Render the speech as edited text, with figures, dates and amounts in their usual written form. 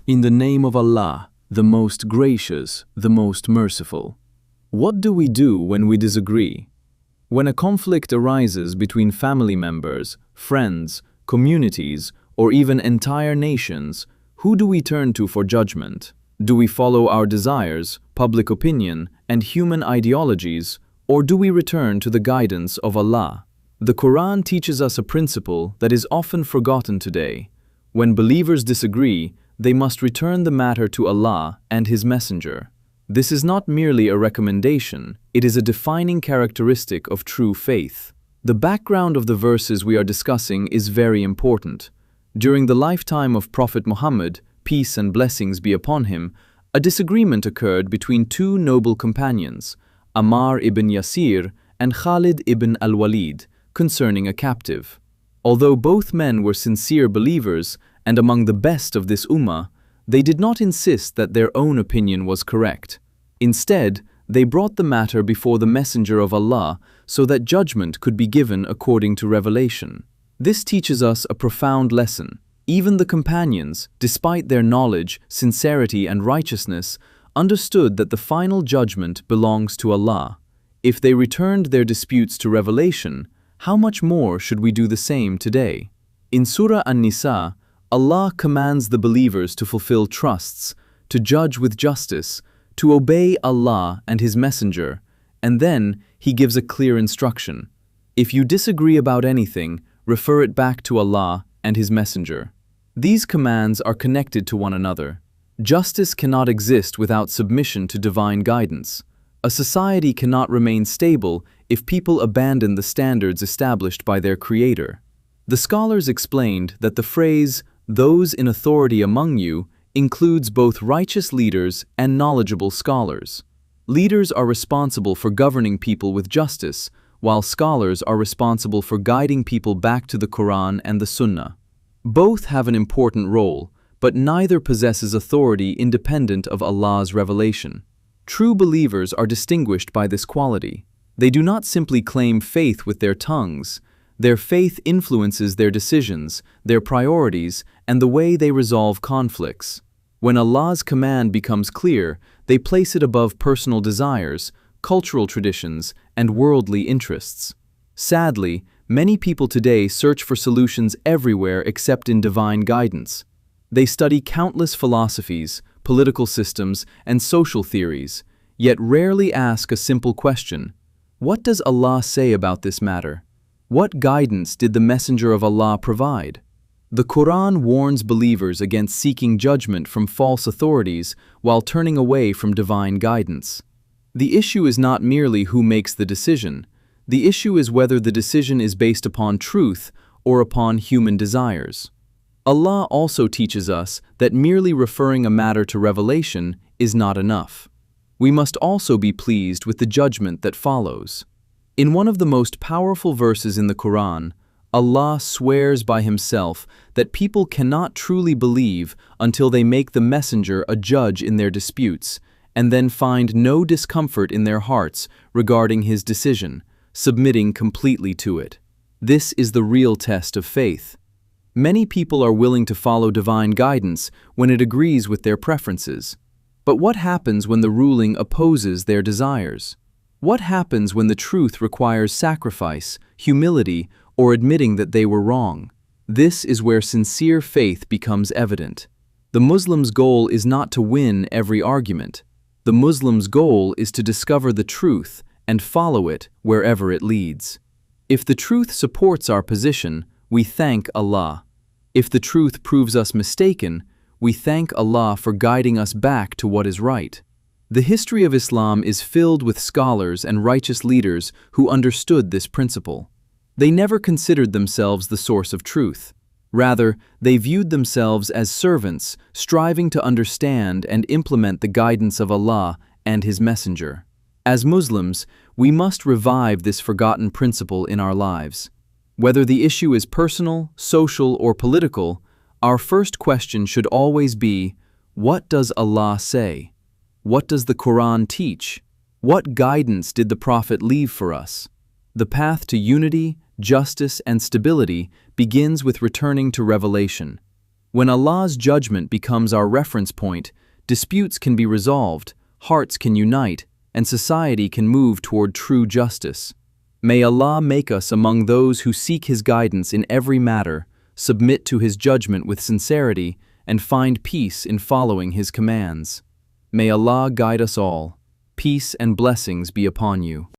In the name of Allah, the most gracious, the most merciful. What do we do when we disagree? When a conflict arises between family members, friends, communities, or even entire nations, who do we turn to for judgment? Do we follow our desires, public opinion, and human ideologies, or do we return to the guidance of Allah? The Quran teaches us a principle that is often forgotten today. When believers disagree, they must return the matter to Allah and His Messenger. This is not merely a recommendation, it is a defining characteristic of true faith. The background of the verses we are discussing is very important. During the lifetime of Prophet Muhammad, peace and blessings be upon him, a disagreement occurred between two noble companions, Ammar ibn Yasir and Khalid ibn al-Walid, concerning a captive. Although both men were sincere believers and among the best of this ummah, they did not insist that their own opinion was correct. Instead, they brought the matter before the Messenger of Allah so that judgment could be given according to revelation. This teaches us a profound lesson. Even the companions, despite their knowledge, sincerity, and righteousness, understood that the final judgment belongs to Allah. If they returned their disputes to revelation, how much more should we do the same today? In Surah An-Nisa, Allah commands the believers to fulfill trusts, to judge with justice, to obey Allah and His Messenger, and then He gives a clear instruction. If you disagree about anything, refer it back to Allah and His Messenger. These commands are connected to one another. Justice cannot exist without submission to divine guidance. A society cannot remain stable if people abandon the standards established by their Creator. The scholars explained that the phrase, "those in authority among you," includes both righteous leaders and knowledgeable scholars. Leaders are responsible for governing people with justice, while scholars are responsible for guiding people back to the Quran and the Sunnah. Both have an important role, but neither possesses authority independent of Allah's revelation. True believers are distinguished by this quality. They do not simply claim faith with their tongues. Their faith influences their decisions, their priorities, and the way they resolve conflicts. When Allah's command becomes clear, they place it above personal desires, cultural traditions, and worldly interests. Sadly, many people today search for solutions everywhere except in divine guidance. They study countless philosophies, political systems, and social theories, yet rarely ask a simple question: what does Allah say about this matter? What guidance did the Messenger of Allah provide? The Quran warns believers against seeking judgment from false authorities while turning away from divine guidance. The issue is not merely who makes the decision. The issue is whether the decision is based upon truth or upon human desires. Allah also teaches us that merely referring a matter to revelation is not enough. We must also be pleased with the judgment that follows. In one of the most powerful verses in the Quran, Allah swears by Himself that people cannot truly believe until they make the Messenger a judge in their disputes, and then find no discomfort in their hearts regarding his decision, submitting completely to it. This is the real test of faith. Many people are willing to follow divine guidance when it agrees with their preferences. But what happens when the ruling opposes their desires? What happens when the truth requires sacrifice, humility, or admitting that they were wrong? This is where sincere faith becomes evident. The Muslim's goal is not to win every argument. The Muslim's goal is to discover the truth and follow it wherever it leads. If the truth supports our position, we thank Allah. If the truth proves us mistaken, we thank Allah for guiding us back to what is right. The history of Islam is filled with scholars and righteous leaders who understood this principle. They never considered themselves the source of truth. Rather, they viewed themselves as servants, striving to understand and implement the guidance of Allah and His Messenger. As Muslims, we must revive this forgotten principle in our lives. Whether the issue is personal, social, or political, our first question should always be, what does Allah say? What does the Quran teach? What guidance did the Prophet leave for us? The path to unity, justice, and stability begins with returning to revelation. When Allah's judgment becomes our reference point, disputes can be resolved, hearts can unite, and society can move toward true justice. May Allah make us among those who seek His guidance in every matter, submit to His judgment with sincerity, and find peace in following His commands. May Allah guide us all. Peace and blessings be upon you.